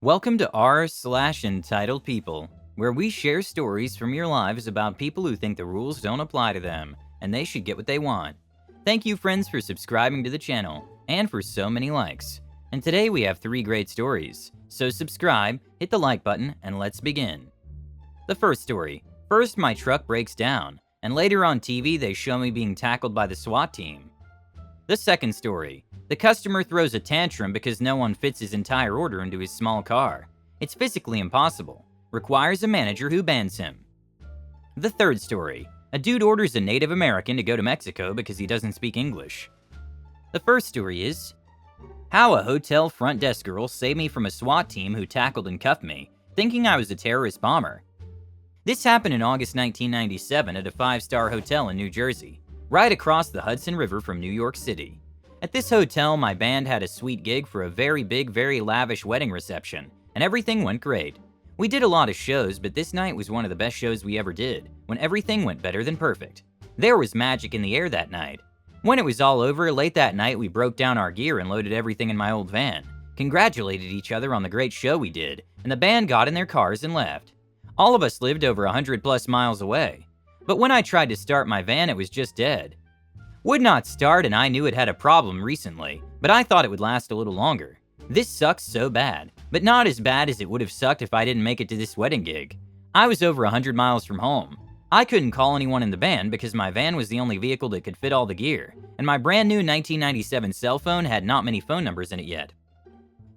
Welcome to r/entitled people, where we share stories from your lives about people who think the rules don't apply to them, and they should get what they want. Thank you friends for subscribing to the channel, and for so many likes. And today we have 3 great stories, so subscribe, hit the like button, and let's begin. The first story. First my truck breaks down, and later on TV they show me being tackled by the SWAT team. The second story. The customer throws a tantrum because no one fits his entire order into his small car. It's physically impossible. Requires a manager who bans him. The third story. A dude orders a Native American to go to Mexico because he doesn't speak English. The first story is how a hotel front desk girl saved me from a SWAT team who tackled and cuffed me, thinking I was a terrorist bomber. This happened in August 1997 at a 5-star hotel in New Jersey, right across the Hudson River from New York City. At this hotel, my band had a sweet gig for a very big, very lavish wedding reception, and everything went great. We did a lot of shows, but this night was one of the best shows we ever did, when everything went better than perfect. There was magic in the air that night. When it was all over, late that night we broke down our gear and loaded everything in my old van, congratulated each other on the great show we did, and the band got in their cars and left. All of us lived over 100+ miles away. But when I tried to start my van, it was just dead. Would not start, and I knew it had a problem recently, but I thought it would last a little longer. This sucks so bad, but not as bad as it would have sucked if I didn't make it to this wedding gig. I was over 100 miles from home. I couldn't call anyone in the band because my van was the only vehicle that could fit all the gear, and my brand new 1997 cell phone had not many phone numbers in it yet.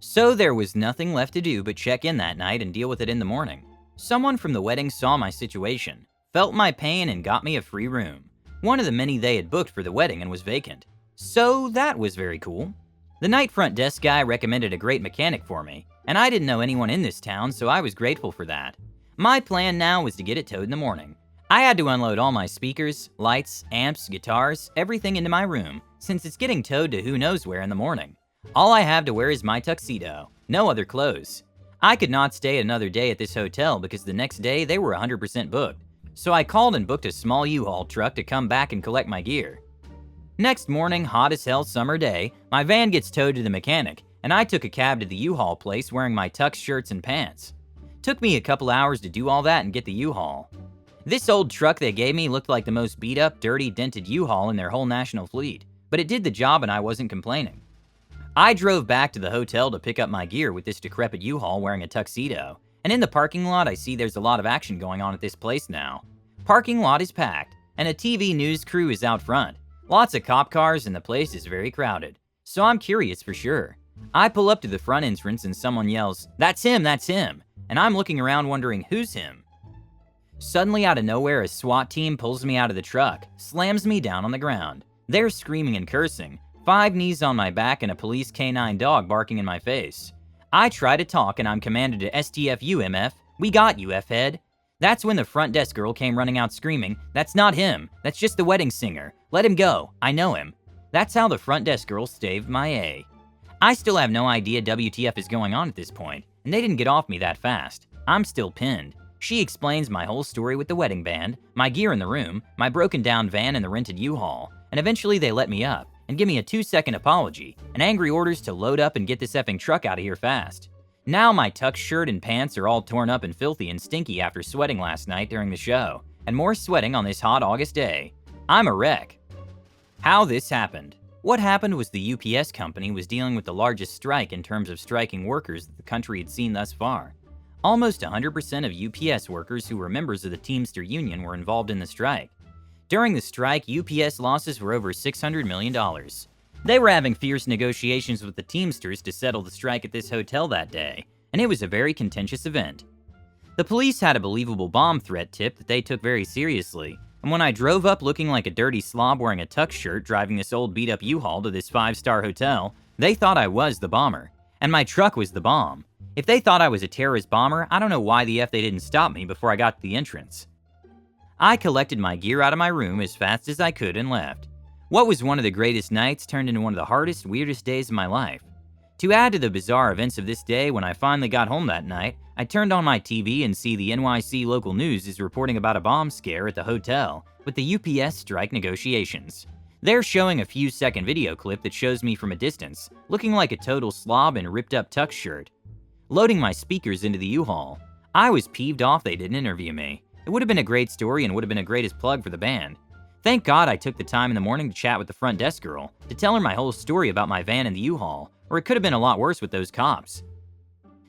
So there was nothing left to do but check in that night and deal with it in the morning. Someone from the wedding saw my situation, felt my pain, and got me a free room. One of the many they had booked for the wedding and was vacant. So that was very cool. The night front desk guy recommended a great mechanic for me, and I didn't know anyone in this town, so I was grateful for that. My plan now was to get it towed in the morning. I had to unload all my speakers, lights, amps, guitars, everything into my room, since it's getting towed to who knows where in the morning. All I have to wear is my tuxedo, no other clothes. I could not stay another day at this hotel because the next day they were 100% booked. So I called and booked a small U-Haul truck to come back and collect my gear. Next morning, hot as hell summer day, my van gets towed to the mechanic, and I took a cab to the U-Haul place wearing my tux shirts and pants. Took me a couple hours to do all that and get the U-Haul. This old truck they gave me looked like the most beat up, dirty, dented U-Haul in their whole national fleet, but it did the job and I wasn't complaining. I drove back to the hotel to pick up my gear with this decrepit U-Haul wearing a tuxedo. And in the parking lot, I see there's a lot of action going on at this place now. Parking lot is packed, and a TV news crew is out front. Lots of cop cars, and the place is very crowded. So I'm curious for sure. I pull up to the front entrance and someone yells, "That's him, that's him!" And I'm looking around wondering who's him. Suddenly out of nowhere, a SWAT team pulls me out of the truck, slams me down on the ground. They're screaming and cursing, 5 knees on my back and a police canine dog barking in my face. I try to talk and I'm commanded to STFU MF. We got you, F-head. That's when the front desk girl came running out screaming, "That's not him. That's just the wedding singer. Let him go. I know him." That's how the front desk girl staved my A. I still have no idea WTF is going on at this point, and they didn't get off me that fast. I'm still pinned. She explains my whole story with the wedding band, my gear in the room, my broken down van and the rented U-Haul, and eventually they let me up and give me a 2-second apology and angry orders to load up and get this effing truck out of here fast. Now my tux shirt and pants are all torn up and filthy and stinky after sweating last night during the show, and more sweating on this hot August day. I'm a wreck. How this happened. What happened was the UPS company was dealing with the largest strike in terms of striking workers that the country had seen thus far. Almost 100% of UPS workers who were members of the Teamster Union were involved in the strike. During the strike, UPS losses were over $600 million. They were having fierce negotiations with the Teamsters to settle the strike at this hotel that day, and it was a very contentious event. The police had a believable bomb threat tip that they took very seriously, and when I drove up looking like a dirty slob wearing a tux shirt driving this old beat-up U-Haul to this 5-star hotel, they thought I was the bomber, and my truck was the bomb. If they thought I was a terrorist bomber, I don't know why the F they didn't stop me before I got to the entrance. I collected my gear out of my room as fast as I could and left. What was one of the greatest nights turned into one of the hardest, weirdest days of my life. To add to the bizarre events of this day, when I finally got home that night, I turned on my TV and see the NYC local news is reporting about a bomb scare at the hotel with the UPS strike negotiations. They're showing a few-second video clip that shows me from a distance, looking like a total slob in a ripped-up tux shirt. loading my speakers into the U-Haul. I was peeved off they didn't interview me. It would have been a great story and would have been a greatest plug for the band. Thank God I took the time in the morning to chat with the front desk girl, to tell her my whole story about my van and the U-Haul, or it could have been a lot worse with those cops.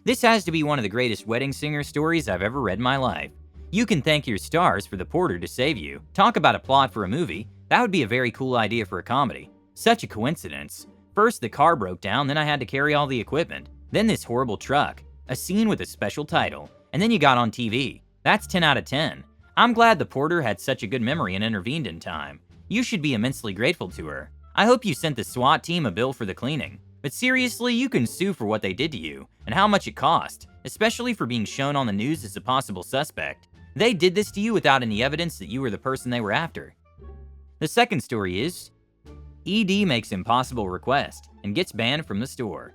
This has to be one of the greatest wedding singer stories I've ever read in my life. You can thank your stars for the porter to save you. Talk about a plot for a movie. That would be a very cool idea for a comedy. Such a coincidence. First the car broke down, then I had to carry all the equipment. Then this horrible truck. A scene with a special title. And then you got on TV. That's 10 out of 10. I'm glad the porter had such a good memory and intervened in time. You should be immensely grateful to her. I hope you sent the SWAT team a bill for the cleaning. But seriously, you can sue for what they did to you, and how much it cost, especially for being shown on the news as a possible suspect. They did this to you without any evidence that you were the person they were after. The second story is, ED makes impossible request and gets banned from the store.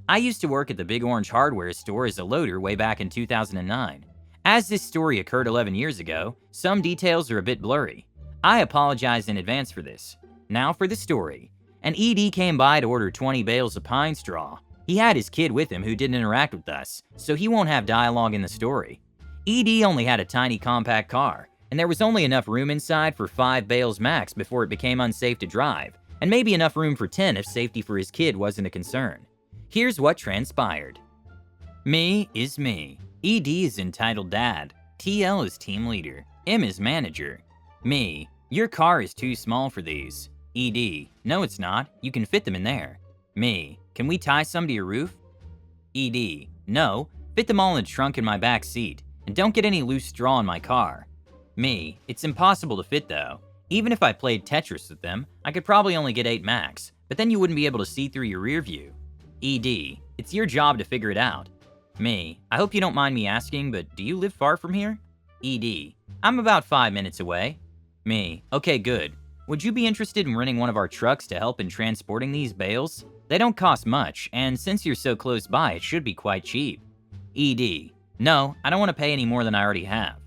I used to work at the Big Orange Hardware store as a loader way back in 2009. As this story occurred 11 years ago, some details are a bit blurry. I apologize in advance for this. Now for the story. An ED came by to order 20 bales of pine straw. He had his kid with him who didn't interact with us, so he won't have dialogue in the story. ED only had a tiny compact car, and there was only enough room inside for 5 bales max before it became unsafe to drive, and maybe enough room for 10 if safety for his kid wasn't a concern. Here's what transpired. Me is me. ED is entitled dad. TL is team leader. M is manager. Me, your car is too small for these. ED, no it's not, you can fit them in there. Me, can we tie some to your roof? ED, no, fit them all in the trunk in my back seat, and don't get any loose straw in my car. Me, it's impossible to fit though. Even if I played Tetris with them, I could probably only get 8 max, but then you wouldn't be able to see through your rear view. ED, it's your job to figure it out. Me, I hope you don't mind me asking, but do you live far from here? ED, I'm about 5 minutes away. Me, okay good. Would you be interested in renting one of our trucks to help in transporting these bales? They don't cost much, and since you're so close by, it should be quite cheap. ED, no, I don't want to pay any more than I already have.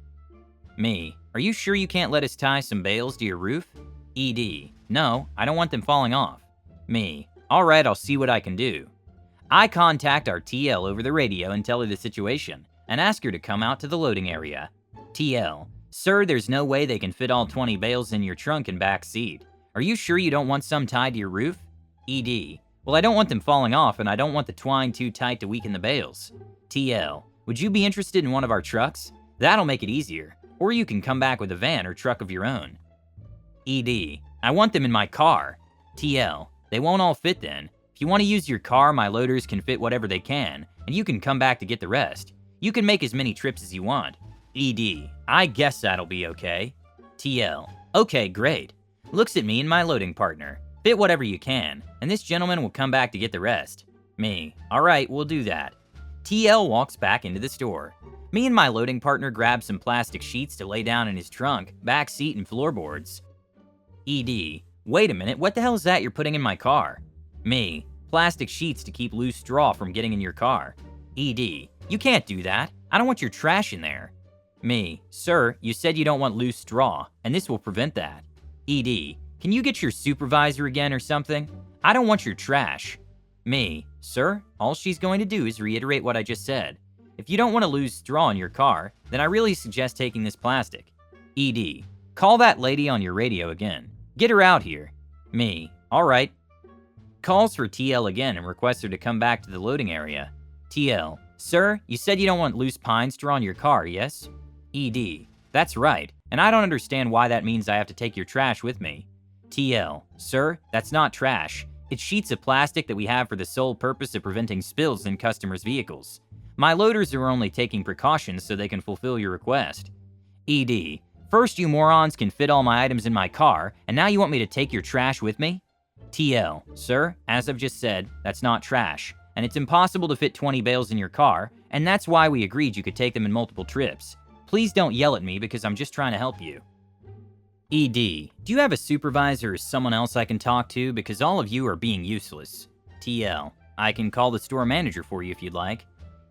Me, are you sure you can't let us tie some bales to your roof? ED, no, I don't want them falling off. Me, alright, I'll see what I can do. I contact our TL over the radio and tell her the situation, and ask her to come out to the loading area. TL, sir, there's no way they can fit all 20 bales in your trunk and back seat. Are you sure you don't want some tied to your roof? ED, well I don't want them falling off and I don't want the twine too tight to weaken the bales. TL, would you be interested in one of our trucks? That'll make it easier, or you can come back with a van or truck of your own. ED, I want them in my car. TL, they won't all fit then. If you want to use your car, my loaders can fit whatever they can, and you can come back to get the rest. You can make as many trips as you want. ED, I guess that'll be okay. TL, okay, great. Looks at me and my loading partner. Fit whatever you can, and this gentleman will come back to get the rest. Me, alright, we'll do that. TL walks back into the store. Me and my loading partner grab some plastic sheets to lay down in his trunk, back seat, and floorboards. ED, wait a minute, what the hell is that you're putting in my car? Me, plastic sheets to keep loose straw from getting in your car. ED, you can't do that. I don't want your trash in there. Me, sir, you said you don't want loose straw, and this will prevent that. ED, can you get your supervisor again or something? I don't want your trash. Me, sir, all she's going to do is reiterate what I just said. If you don't want to lose straw in your car, then I really suggest taking this plastic. ED, call that lady on your radio again. Get her out here. Me, alright. Calls for TL again and requests her to come back to the loading area. TL, sir, you said you don't want loose pine straw in your car, yes? ED, that's right, and I don't understand why that means I have to take your trash with me. TL, sir, that's not trash. It's sheets of plastic that we have for the sole purpose of preventing spills in customers' vehicles. My loaders are only taking precautions so they can fulfill your request. ED, first you morons can fit all my items in my car, and now you want me to take your trash with me? TL, sir, as I've just said, that's not trash, and it's impossible to fit 20 bales in your car, and that's why we agreed you could take them in multiple trips. Please don't yell at me because I'm just trying to help you. ED, do you have a supervisor or someone else I can talk to because all of you are being useless? TL, I can call the store manager for you if you'd like.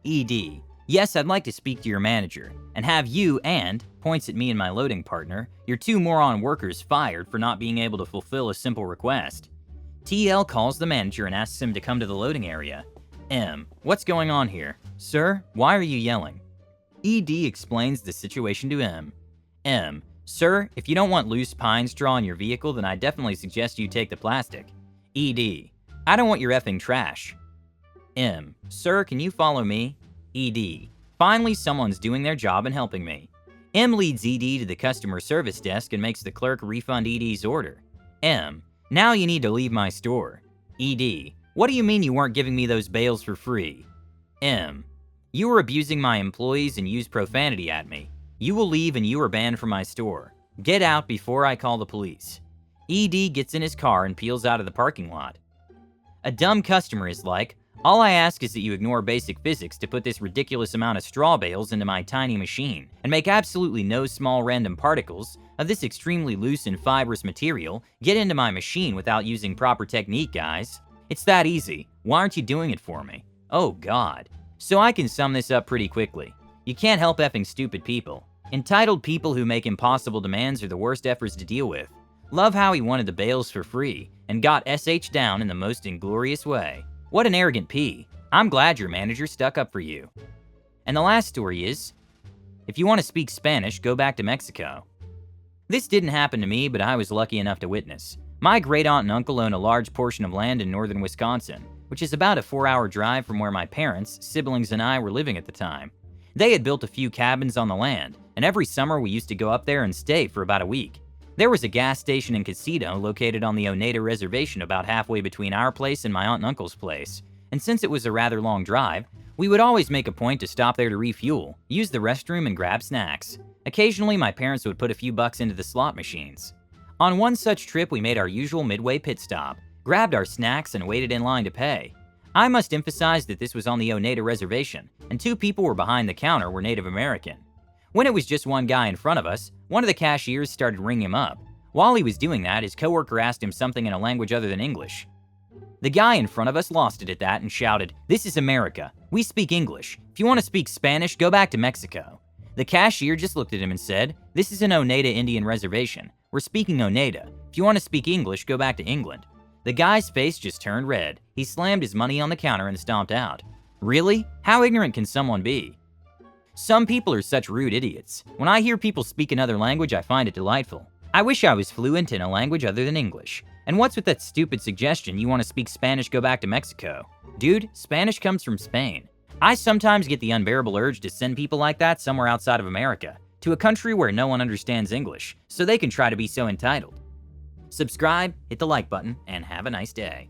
ED, yes, I'd like to speak to your manager, and have you and, points at me and my loading partner, your 2 moron workers fired for not being able to fulfill a simple request. TL calls the manager and asks him to come to the loading area. M. What's going on here? Sir, why are you yelling? ED explains the situation to M. M. Sir, if you don't want loose pine straw in your vehicle, then I definitely suggest you take the plastic. ED. I don't want your effing trash. M. Sir, can you follow me? ED. Finally, someone's doing their job and helping me. M leads ED to the customer service desk and makes the clerk refund ED's order. M. Now you need to leave my store. ED. What do you mean you weren't giving me those bales for free? M. You were abusing my employees and used profanity at me. You will leave and you are banned from my store. Get out before I call the police. ED gets in his car and peels out of the parking lot. A dumb customer is like, all I ask is that you ignore basic physics to put this ridiculous amount of straw bales into my tiny machine and make absolutely no small random particles of this extremely loose and fibrous material get into my machine without using proper technique, guys. It's that easy. Why aren't you doing it for me? Oh God. So I can sum this up pretty quickly. You can't help effing stupid people. Entitled people who make impossible demands are the worst efforts to deal with. Love how he wanted the bales for free and got SH down in the most inglorious way. What an arrogant P. I'm glad your manager stuck up for you. And the last story is, if you want to speak Spanish, go back to Mexico. This didn't happen to me, but I was lucky enough to witness. My great aunt and uncle own a large portion of land in northern Wisconsin, which is about a 4-hour drive from where my parents, siblings, and I were living at the time. They had built a few cabins on the land, and every summer we used to go up there and stay for about a week. There was a gas station and casino located on the Oneida Reservation about halfway between our place and my aunt and uncle's place, and since it was a rather long drive, we would always make a point to stop there to refuel, use the restroom, and grab snacks. Occasionally, my parents would put a few bucks into the slot machines. On one such trip, we made our usual midway pit stop, grabbed our snacks, and waited in line to pay. I must emphasize that this was on the Oneida Reservation, and 2 people were behind the counter were Native American. When it was just one guy in front of us, one of the cashiers started ringing him up. While he was doing that, his coworker asked him something in a language other than English. The guy in front of us lost it at that and shouted, "This is America. We speak English. If you want to speak Spanish, go back to Mexico." The cashier just looked at him and said, "This is an Oneida Indian reservation. We're speaking Oneida. If you want to speak English, go back to England." The guy's face just turned red. He slammed his money on the counter and stomped out. Really? How ignorant can someone be? Some people are such rude idiots. When I hear people speak another language, I find it delightful. I wish I was fluent in a language other than English. And what's with that stupid suggestion you want to speak Spanish, go back to Mexico? Dude, Spanish comes from Spain. I sometimes get the unbearable urge to send people like that somewhere outside of America, to a country where no one understands English, so they can try to be so entitled. Subscribe, hit the like button, and have a nice day.